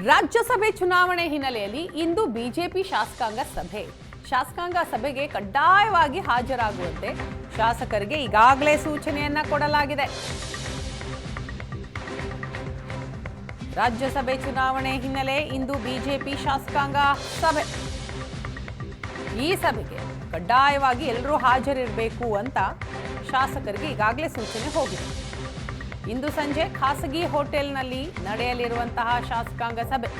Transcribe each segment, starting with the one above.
ರಾಜ್ಯಸಭೆ ಚುನಾವಣೆ ಹಿನ್ನೆಲೆಯಲ್ಲಿ ಇಂದು ಬಿಜೆಪಿ ಶಾಸಕಾಂಗ ಸಭೆಗೆ ಕಡ್ಡಾಯವಾಗಿ ಹಾಜರಾಗುವಂತೆ ಶಾಸಕರಿಗೆ ಈಗಾಗಲೇ ಸೂಚನೆಯನ್ನ ಕೊಡಲಾಗಿದೆ. ರಾಜ್ಯಸಭೆ ಚುನಾವಣೆ ಹಿನ್ನೆಲೆ ಇಂದು ಬಿಜೆಪಿ ಶಾಸಕಾಂಗ ಸಭೆ. ಈ ಸಭೆಗೆ ಕಡ್ಡಾಯವಾಗಿ ಎಲ್ಲರೂ ಹಾಜರಿರಬೇಕು ಅಂತ ಶಾಸಕರಿಗೆ ಈಗಾಗಲೇ ಸೂಚನೆ ಹೋಗಿದೆ. ಇಂದು ಸಂಜೆ ಖಾಸಗಿ ಹೋಟೆಲ್ನಲ್ಲಿ ನಡೆಯಲಿರುವಂತಹ ಶಾಸಕಾಂಗ ಸಭೆ.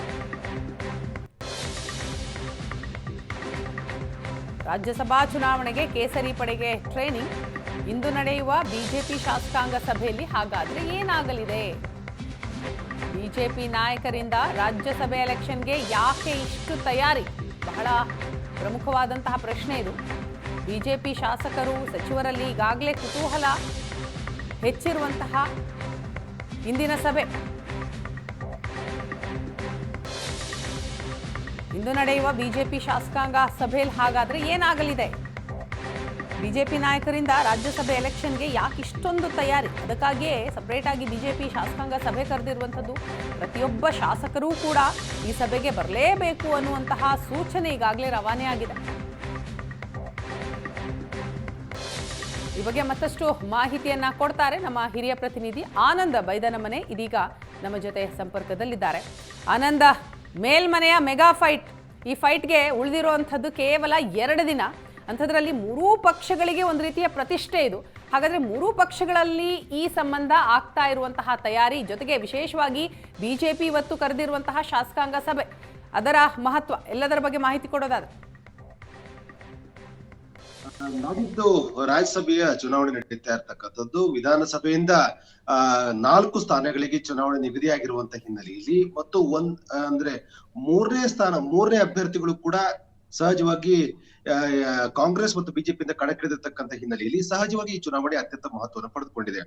ರಾಜ್ಯಸಭಾ ಚುನಾವಣೆಗೆ ಕೇಸರಿ ಪಡೆಗೆ ಟ್ರೈನಿಂಗ್. ಇಂದು ನಡೆಯುವ ಬಿಜೆಪಿ ಶಾಸಕಾಂಗ ಸಭೆಯಲ್ಲಿ ಹಾಗಾದ್ರೆ ಏನಾಗಲಿದೆ? ಬಿಜೆಪಿ ನಾಯಕರಿಂದ ರಾಜ್ಯಸಭೆ ಎಲೆಕ್ಷನ್ಗೆ ಯಾಕೆ ಇಷ್ಟು ತಯಾರಿ? ಬಹಳ ಪ್ರಮುಖವಾದಂತಹ ಪ್ರಶ್ನೆ ಇದು. ಬಿಜೆಪಿ ಶಾಸಕರು ಸಚಿವರಲ್ಲಿ ಈಗಾಗಲೇ ಕುತೂಹಲ ಹೆಚ್ಚಿರುವಂತಹ ಇಂದಿನ ಸಭೆ. ಇಂದು ನಡೆಯುವ ಬಿಜೆಪಿ ಶಾಸಕಾಂಗ ಸಭೆಯಲ್ಲಿ ಹಾಗಾದ್ರೆ ಏನಾಗಲಿದೆ? ಬಿಜೆಪಿ ನಾಯಕರಿಂದ ರಾಜ್ಯಸಭೆ ಎಲೆಕ್ಷನ್ಗೆ ಯಾಕೆ ಇಷ್ಟೊಂದು ತಯಾರಿ? ಅದಕ್ಕಾಗಿಯೇ ಸಪರೇಟ್ ಆಗಿ ಬಿಜೆಪಿ ಶಾಸಕಾಂಗ ಸಭೆ ಕರೆದಿರುವಂಥದ್ದು. ಪ್ರತಿಯೊಬ್ಬ ಶಾಸಕರೂ ಕೂಡ ಈ ಸಭೆಗೆ ಬರಲೇಬೇಕು ಅನ್ನುವಂತಹ ಸೂಚನೆ ಈಗಾಗಲೇ ರವಾನೆ ಆಗಿದೆ. ಈ ಬಗ್ಗೆ ಮತ್ತಷ್ಟು ಮಾಹಿತಿಯನ್ನ ಕೊಡ್ತಾರೆ ನಮ್ಮ ಹಿರಿಯ ಪ್ರತಿನಿಧಿ ಆನಂದ ಬೈದನಮನೆ. ಇದೀಗ ನಮ್ಮ ಜೊತೆ ಸಂಪರ್ಕದಲ್ಲಿದ್ದಾರೆ. ಆನಂದ, ಮೇಲ್ಮನೆಯ ಮೆಗಾ ಫೈಟ್, ಈ ಫೈಟ್ಗೆ ಉಳಿದಿರುವಂಥದ್ದು ಕೇವಲ 2 ದಿನ. ಅಂಥದ್ರಲ್ಲಿ 3 ಪಕ್ಷಗಳಿಗೆ ಒಂದು ರೀತಿಯ ಪ್ರತಿಷ್ಠೆ ಇದು. ಹಾಗಾದ್ರೆ 3 ಪಕ್ಷಗಳಲ್ಲಿ ಈ ಸಂಬಂಧ ಆಗ್ತಾ ಇರುವಂತಹ ತಯಾರಿ, ಜೊತೆಗೆ ವಿಶೇಷವಾಗಿ ಬಿಜೆಪಿ ಇವತ್ತು ಕರೆದಿರುವಂತಹ ಶಾಸಕಾಂಗ ಸಭೆ, ಅದರ ಮಹತ್ವ ಎಲ್ಲದರ ಬಗ್ಗೆ ಮಾಹಿತಿ ಕೊಡೋದಾದ್ರೆ. ನಾಡಿದ್ದು ರಾಜ್ಯಸಭೆಯ ಚುನಾವಣೆ ನಡೀತಾ ಇರ್ತಕ್ಕಂಥದ್ದು. ವಿಧಾನಸಭೆಯಿಂದ 4 ಸ್ಥಾನಗಳಿಗೆ ಚುನಾವಣೆ ನಿಗದಿಯಾಗಿರುವಂತ ಹಿನ್ನೆಲೆಯಲ್ಲಿ ಮತ್ತು ಅಂದ್ರೆ 3ನೇ ಅಭ್ಯರ್ಥಿಗಳು ಕೂಡ ಸಹಜವಾಗಿ ಕಾಂಗ್ರೆಸ್ ಮತ್ತು ಬಿಜೆಪಿಯಿಂದ ಕಣಕ್ಕಿಳಿದಿರ್ತಕ್ಕಂಥ ಹಿನ್ನೆಲೆಯಲ್ಲಿ ಸಹಜವಾಗಿ ಈ ಚುನಾವಣೆ ಅತ್ಯಂತ ಮಹತ್ವವನ್ನು ಪಡೆದುಕೊಂಡಿದೆ.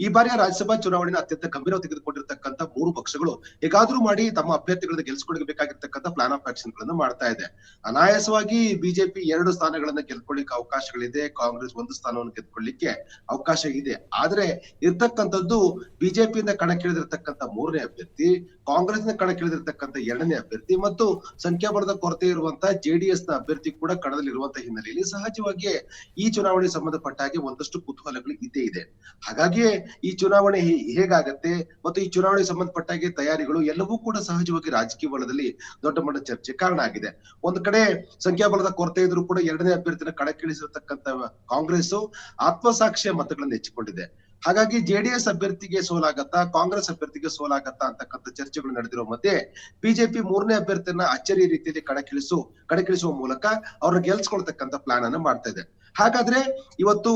ಈ ಬಾರಿಯ ರಾಜ್ಯಸಭಾ ಚುನಾವಣೆನ ಅತ್ಯಂತ ಗಂಭೀರವಾಗಿ ತೆಗೆದುಕೊಂಡಿರ್ತಕ್ಕಂಥ 3 ಪಕ್ಷಗಳು ಹೇಗಾದ್ರೂ ಮಾಡಿ ತಮ್ಮ ಅಭ್ಯರ್ಥಿಗಳನ್ನ ಗೆಲ್ಸ್ಕೊಳ್ಬೇಕಾಗಿರ್ತಕ್ಕಂಥ ಪ್ಲಾನ್ ಆಫ್ ಆಕ್ಷನ್ ಗಳನ್ನ ಮಾಡ್ತಾ ಇದೆ. ಅನಾಯಾಸವಾಗಿ ಬಿಜೆಪಿ 2 ಸ್ಥಾನಗಳನ್ನ ಗೆಲ್ಕೊಳ್ಳಿಕ್ಕೆ ಅವಕಾಶಗಳಿದೆ, ಕಾಂಗ್ರೆಸ್ 1 ಸ್ಥಾನವನ್ನು ಗೆದ್ಕೊಳ್ಳಿಕ್ಕೆ ಅವಕಾಶ ಇದೆ. ಆದ್ರೆ ಇರ್ತಕ್ಕಂಥದ್ದು ಬಿಜೆಪಿಯಿಂದ ಕಣಕ್ಕಿಳಿದಿರ್ತಕ್ಕಂಥ 3ನೇ ಅಭ್ಯರ್ಥಿ, ಕಾಂಗ್ರೆಸ್ನ ಕಣಕ್ಕಿಳಿದಿರ್ತಕ್ಕಂಥ 2ನೇ ಅಭ್ಯರ್ಥಿ ಮತ್ತು ಸಂಖ್ಯಾಬಲದ ಕೊರತೆ ಇರುವಂತಹ ಜೆಡಿಎಸ್ ನ ಅಭ್ಯರ್ಥಿ ಕೂಡ ಕಣದಲ್ಲಿರುವಂತಹ ಹಿನ್ನೆಲೆಯಲ್ಲಿ ಸಹಜವಾಗಿ ಈ ಚುನಾವಣೆ ಸಂಬಂಧಪಟ್ಟ ಹಾಗೆ ಒಂದಷ್ಟು ಕುತೂಹಲಗಳು ಇದ್ದೇ ಇದೆ. ಹಾಗಾಗಿಯೇ ಈ ಚುನಾವಣೆ ಹೇಗಾಗತ್ತೆ ಮತ್ತು ಈ ಚುನಾವಣೆ ಸಂಬಂಧಪಟ್ಟ ಹಾಗೆ ತಯಾರಿಗಳು ಎಲ್ಲವೂ ಕೂಡ ಸಹಜವಾಗಿ ರಾಜಕೀಯ ವಲಯದಲ್ಲಿ ದೊಡ್ಡ ಮಟ್ಟದ ಚರ್ಚೆ ಕಾರಣ ಆಗಿದೆ. ಒಂದು ಕಡೆ ಸಂಖ್ಯಾಬಲದ ಕೊರತೆ ಇದ್ರೂ ಕೂಡ 2ನೇ ಅಭ್ಯರ್ಥಿನ ಕಣಕ್ಕಿಳಿಸಿರ್ತಕ್ಕಂಥ ಕಾಂಗ್ರೆಸ್ ಆತ್ಮಸಾಕ್ಷಿಯ ಮತಗಳನ್ನು ಹೆಚ್ಚಿಕೊಂಡಿದೆ. ಹಾಗಾಗಿ ಜೆಡಿಎಸ್ ಅಭ್ಯರ್ಥಿಗೆ ಸೋಲಾಗತ್ತಾ, ಕಾಂಗ್ರೆಸ್ ಅಭ್ಯರ್ಥಿಗೆ ಸೋಲಾಗತ್ತಾ ಅಂತಕ್ಕಂಥ ಚರ್ಚೆಗಳು ನಡೆದಿರೋ ಮಧ್ಯೆ ಬಿಜೆಪಿ 3ನೇ ಅಭ್ಯರ್ಥಿಯನ್ನ ಅಚ್ಚರಿ ರೀತಿಯಲ್ಲಿ ಕಣಕ್ಕಿಳಿಸುವ ಮೂಲಕ ಅವ್ರನ್ನ ಗೆಲ್ಸ್ಕೊಳ್ತಕ್ಕಂಥ ಪ್ಲಾನ್ ಅನ್ನ ಮಾಡ್ತಾ ಇದೆ. ಹಾಗಾದ್ರೆ ಇವತ್ತು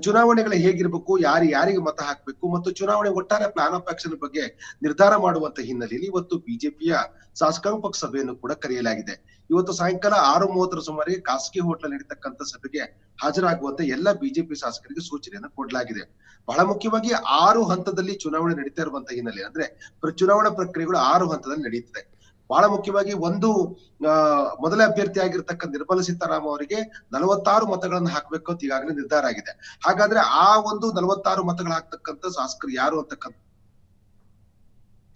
ಚುನಾವಣೆಗಳು ಹೇಗಿರ್ಬೇಕು, ಯಾರಿಗೆ ಮತ ಹಾಕ್ಬೇಕು ಮತ್ತು ಚುನಾವಣೆ ಒಟ್ಟಾರೆ ಪ್ಲಾನ್ ಆಫ್ ಆಕ್ಷನ್ ಬಗ್ಗೆ ನಿರ್ಧಾರ ಮಾಡುವಂತ ಹಿನ್ನೆಲೆಯಲ್ಲಿ ಇವತ್ತು ಬಿಜೆಪಿಯ ಶಾಸಕಾಂಗ ಪಕ್ಷ ಸಭೆಯನ್ನು ಕೂಡ ಕರೆಯಲಾಗಿದೆ. ಇವತ್ತು ಸಾಯಂಕಾಲ 6:30 ಸುಮಾರಿಗೆ ಖಾಸಗಿ ಹೋಟೆಲ್ ನಡೀತಕ್ಕಂಥ ಸಭೆಗೆ ಹಾಜರಾಗುವಂತೆ ಎಲ್ಲ ಬಿಜೆಪಿ ಶಾಸಕರಿಗೆ ಸೂಚನೆಯನ್ನು ಕೊಡಲಾಗಿದೆ. ಬಹಳ ಮುಖ್ಯವಾಗಿ 6 ಹಂತದಲ್ಲಿ ಚುನಾವಣೆ ನಡೀತಾ ಇರುವಂತಹ ಹಿನ್ನೆಲೆ, ಅಂದ್ರೆ ಚುನಾವಣಾ ಪ್ರಕ್ರಿಯೆಗಳು 6 ಹಂತದಲ್ಲಿ ನಡೀತದೆ. ಬಹಳ ಮುಖ್ಯವಾಗಿ ಮೊದಲ ಅಭ್ಯರ್ಥಿ ಆಗಿರ್ತಕ್ಕಂಥ ನಿರ್ಮಲಾ ಸೀತಾರಾಮನ್ ಅವರಿಗೆ 46 ಮತಗಳನ್ನು ಹಾಕ್ಬೇಕು ಅಂತ ಈಗಾಗಲೇ ನಿರ್ಧಾರ ಆಗಿದೆ. ಹಾಗಾದ್ರೆ ಆ 46 ಮತಗಳು ಹಾಕ್ತಕ್ಕಂಥ ಶಾಸಕರು ಯಾರು ಅಂತಕ್ಕಂಥ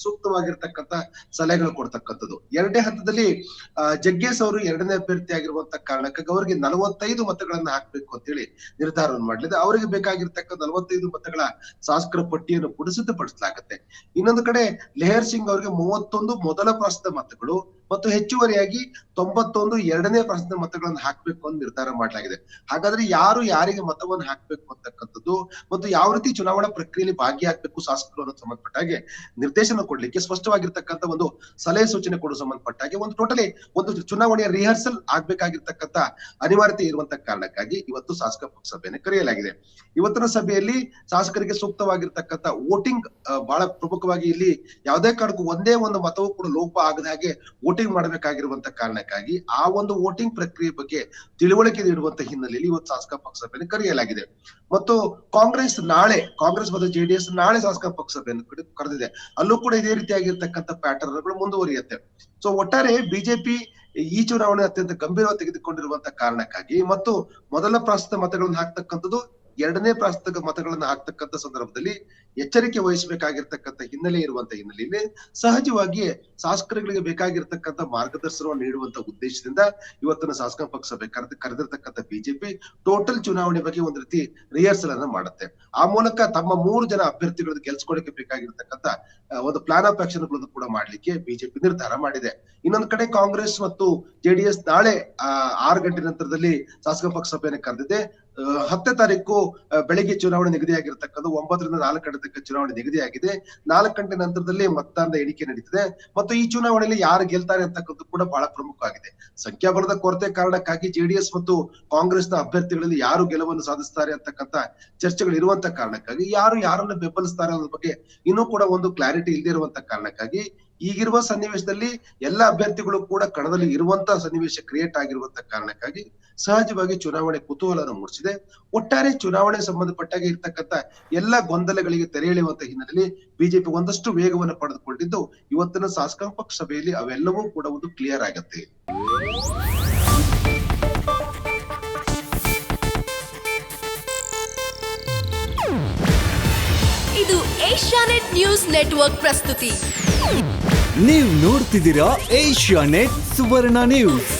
ಸೂಕ್ತವಾಗಿರ್ತಕ್ಕಂಥ ಸಲಹೆಗಳು ಕೊಡ್ತಕ್ಕಂಥದ್ದು. 2ನೇ ಹಂತದಲ್ಲಿ ಜಗ್ಗೇಶ್ ಅವರು 2ನೇ ಅಭ್ಯರ್ಥಿ ಆಗಿರುವಂತ ಕಾರಣಕ್ಕಾಗಿ ಅವರಿಗೆ 45 ಮತಗಳನ್ನ ಹಾಕ್ಬೇಕು ಅಂತ ಹೇಳಿ ನಿರ್ಧಾರವನ್ನು ಮಾಡಲಿದೆ. ಅವರಿಗೆ ಬೇಕಾಗಿರ್ತಕ್ಕಂಥ 45 ಮತಗಳ ಶಾಸಕರ ಪಟ್ಟಿಯನ್ನು ಕೂಡ ಸಿದ್ಧಪಡಿಸಲಾಗುತ್ತೆ. ಇನ್ನೊಂದು ಕಡೆ ಲೆಹರ್ ಸಿಂಗ್ ಅವರಿಗೆ 31 ಮೊದಲ ಪ್ರಾಸದ ಮತಗಳು ಮತ್ತು ಹೆಚ್ಚುವರಿಯಾಗಿ 91 2ನೇ ಪ್ರಾಸದ ಮತಗಳನ್ನು ಹಾಕ್ಬೇಕು ಅಂತ ನಿರ್ಧಾರ ಮಾಡಲಾಗಿದೆ. ಹಾಗಾದ್ರೆ ಯಾರಿಗೆ ಮತವನ್ನು ಹಾಕ್ಬೇಕು ಅಂತಕ್ಕಂಥದ್ದು ಮತ್ತು ಯಾವ ರೀತಿ ಚುನಾವಣಾ ಪ್ರಕ್ರಿಯೆಯಲ್ಲಿ ಭಾಗಿಯಾಗಬೇಕು ಶಾಸಕರು ಅನ್ನೋದು ಸಂಬಂಧಪಟ್ಟ ಹಾಗೆ ನಿರ್ದೇಶನ ಕೊಡ್ಲಿಕ್ಕೆ ಸ್ಪಷ್ಟವಾಗಿರ್ತಕ್ಕಂಥ ಒಂದು ಸಲಹೆ ಸೂಚನೆ ಕೊಡುವ ಸಂಬಂಧಪಟ್ಟ ಹಾಗೆ ಒಂದು ಚುನಾವಣೆಯ ರಿಹರ್ಸಲ್ ಆಗ್ಬೇಕಾಗಿರ್ತಕ್ಕಂಥ ಅನಿವಾರ್ಯತೆ ಇರುವಂತ ಕಾರಣಕ್ಕಾಗಿ ಇವತ್ತು ಶಾಸಕ ಪಕ್ಷ ಸಭೆಯನ್ನು ಕರೆಯಲಾಗಿದೆ. ಇವತ್ತಿನ ಸಭೆಯಲ್ಲಿ ಶಾಸಕರಿಗೆ ಸೂಕ್ತವಾಗಿರ್ತಕ್ಕಂಥ ವೋಟಿಂಗ್ ಬಹಳ ಪ್ರಮುಖವಾಗಿ ಇಲ್ಲಿ ಯಾವುದೇ ಕಾರಣಕ್ಕೂ ಒಂದೇ ಒಂದು ಮತವೂ ಕೂಡ ಲೋಪ ಆಗದ ಹಾಗೆ ವೋಟಿಂಗ್ ಮಾಡಬೇಕಾಗಿರುವಂತ ಕಾರಣಕ್ಕಾಗಿ ಆ ಒಂದು ವೋಟಿಂಗ್ ಪ್ರಕ್ರಿಯೆ ಬಗ್ಗೆ ತಿಳುವಳಿಕೆ ನೀಡುವಂತ ಹಿನ್ನೆಲೆಯಲ್ಲಿ ಇವತ್ತು ಶಾಸಕ ಪಕ್ಷ ಸಭೆಯನ್ನು ಕರೆಯಲಾಗಿದೆ. ಮತ್ತು ಕಾಂಗ್ರೆಸ್ ಮತ್ತು ಜೆಡಿಎಸ್ ನಾಳೆ ಶಾಸಕ ಪಕ್ಷ ಸಭೆಯನ್ನು ಕರೆದಿದೆ. ಅಲ್ಲೂ ಕೂಡ ಇದೇ ರೀತಿಯಾಗಿರ್ತಕ್ಕಂಥ ಪ್ಯಾಟರ್ನ್ಗಳು ಮುಂದುವರಿಯುತ್ತೆ. ಸೊ ಒಟ್ಟಾರೆ ಬಿಜೆಪಿ ಈ ಚುನಾವಣೆ ಅತ್ಯಂತ ಗಂಭೀರವಾಗಿ ತೆಗೆದುಕೊಂಡಿರುವಂತ ಕಾರಣಕ್ಕಾಗಿ ಮತ್ತು ಮೊದಲ ಪ್ರಾಸದ ಮತಗಳನ್ನು ಹಾಕ್ತಕ್ಕಂಥದ್ದು ಎರಡನೇ ಪ್ರಾಸ್ತಾವಿಕ ಮತಗಳನ್ನ ಹಾಕ್ತಕ್ಕಂಥ ಸಂದರ್ಭದಲ್ಲಿ ಎಚ್ಚರಿಕೆ ವಹಿಸಬೇಕಾಗಿರ್ತಕ್ಕಂಥ ಹಿನ್ನೆಲೆಯಲ್ಲಿ ಸಹಜವಾಗಿಯೇ ಶಾಸಕರುಗಳಿಗೆ ಬೇಕಾಗಿರ್ತಕ್ಕಂಥ ಮಾರ್ಗದರ್ಶನವನ್ನು ನೀಡುವಂತ ಉದ್ದೇಶದಿಂದ ಇವತ್ತಿನ ಶಾಸಕಾಂಗ ಸಭೆ ಕರೆದಿರ್ತಕ್ಕಂಥ ಬಿಜೆಪಿ ಟೋಟಲ್ ಚುನಾವಣೆ ಬಗ್ಗೆ ಒಂದ್ ರೀತಿ ರಿಹರ್ಸಲ್ ಅನ್ನ ಮಾಡುತ್ತೆ. ಆ ಮೂಲಕ ತಮ್ಮ 3 ಜನ ಅಭ್ಯರ್ಥಿಗಳನ್ನು ಗೆಲ್ಸ್ಕೊಳಕ್ಕೆ ಬೇಕಾಗಿರ್ತಕ್ಕಂಥ ಒಂದು ಪ್ಲಾನ್ ಆಫ್ ಆಕ್ಷನ್ ಗಳನ್ನು ಕೂಡ ಮಾಡ್ಲಿಕ್ಕೆ ಬಿಜೆಪಿ ನಿರ್ಧಾರ ಮಾಡಿದೆ. ಇನ್ನೊಂದ್ ಕಡೆ ಕಾಂಗ್ರೆಸ್ ಮತ್ತು ಜೆಡಿಎಸ್ ನಾಳೆ 6 ಗಂಟೆ ನಂತರದಲ್ಲಿ ಶಾಸಕಾಂಗ ಸಭೆಯನ್ನು ಕರೆದಿದೆ. 10ನೇ ತಾರೀಕು ಬೆಳಿಗ್ಗೆ ಚುನಾವಣೆ ನಿಗದಿಯಾಗಿರ್ತಕ್ಕಂಥ 9 ರಿಂದ 4 ಗಂಟೆ ತನಕ ಚುನಾವಣೆ ನಿಗದಿಯಾಗಿದೆ. 4 ಗಂಟೆ ನಂತರದಲ್ಲಿ ಮತದಾನದ ಎಣಿಕೆ ನಡೀತಿದೆ ಮತ್ತು ಈ ಚುನಾವಣೆಯಲ್ಲಿ ಯಾರು ಗೆಲ್ತಾರೆ ಅಂತಕ್ಕಂಥದ್ದು ಕೂಡ ಬಹಳ ಪ್ರಮುಖ ಆಗಿದೆ. ಸಂಖ್ಯಾಬಲದ ಕೊರತೆ ಕಾರಣಕ್ಕಾಗಿ ಜೆಡಿಎಸ್ ಮತ್ತು ಕಾಂಗ್ರೆಸ್ನ ಅಭ್ಯರ್ಥಿಗಳಲ್ಲಿ ಯಾರು ಗೆಲುವನ್ನು ಸಾಧಿಸ್ತಾರೆ ಅಂತಕ್ಕಂಥ ಚರ್ಚೆಗಳು ಇರುವಂತ ಕಾರಣಕ್ಕಾಗಿ ಯಾರನ್ನ ಬೆಂಬಲಿಸ್ತಾರೆ ಅನ್ನೋದ್ರ ಬಗ್ಗೆ ಇನ್ನೂ ಕೂಡ ಒಂದು ಕ್ಲಾರಿಟಿ ಇಲ್ಲದೆ ಇರುವಂತ ಕಾರಣಕ್ಕಾಗಿ ಈಗಿರುವ ಸನ್ನಿವೇಶದಲ್ಲಿ ಎಲ್ಲ ಅಭ್ಯರ್ಥಿಗಳು ಕೂಡ ಕಣದಲ್ಲಿ ಇರುವಂತ ಸನ್ನಿವೇಶ ಕ್ರಿಯೇಟ್ ಆಗಿರುವಂತ ಕಾರಣಕ್ಕಾಗಿ ಸಹಜವಾಗಿ ಚುನಾವಣೆ ಕುತೂಹಲನ ಮೂಡಿಸಿದೆ. ಒಟ್ಟಾರೆ ಚುನಾವಣೆ ಸಂಬಂಧಪಟ್ಟಾಗ ಇರ್ತಕ್ಕಂಥ ಎಲ್ಲ ಗೊಂದಲಗಳಿಗೆ ತೆರೆ ಎಳೆಯುವಂತ ಹಿನ್ನೆಲೆಯಲ್ಲಿ ಬಿಜೆಪಿ ಒಂದಷ್ಟು ವೇಗವನ್ನು ಪಡೆದುಕೊಂಡಿದ್ದು ಇವತ್ತಿನ ಶಾಸಕಾಂಗ ಸಭೆಯಲ್ಲಿ ಅವೆಲ್ಲವೂ ಕೂಡ ಒಂದು ಕ್ಲಿಯರ್ ಆಗತ್ತೆ. ಇದು ಏಷ್ಯಾನೆಟ್ ನ್ಯೂಸ್ ನೆಟ್ವರ್ಕ್ ಪ್ರಸ್ತುತಿ. ನೀವು ನೋಡ್ತಿದ್ದೀರಾ ಏಷ್ಯಾನೆಟ್ ಸುವರ್ಣ ನ್ಯೂಸ್.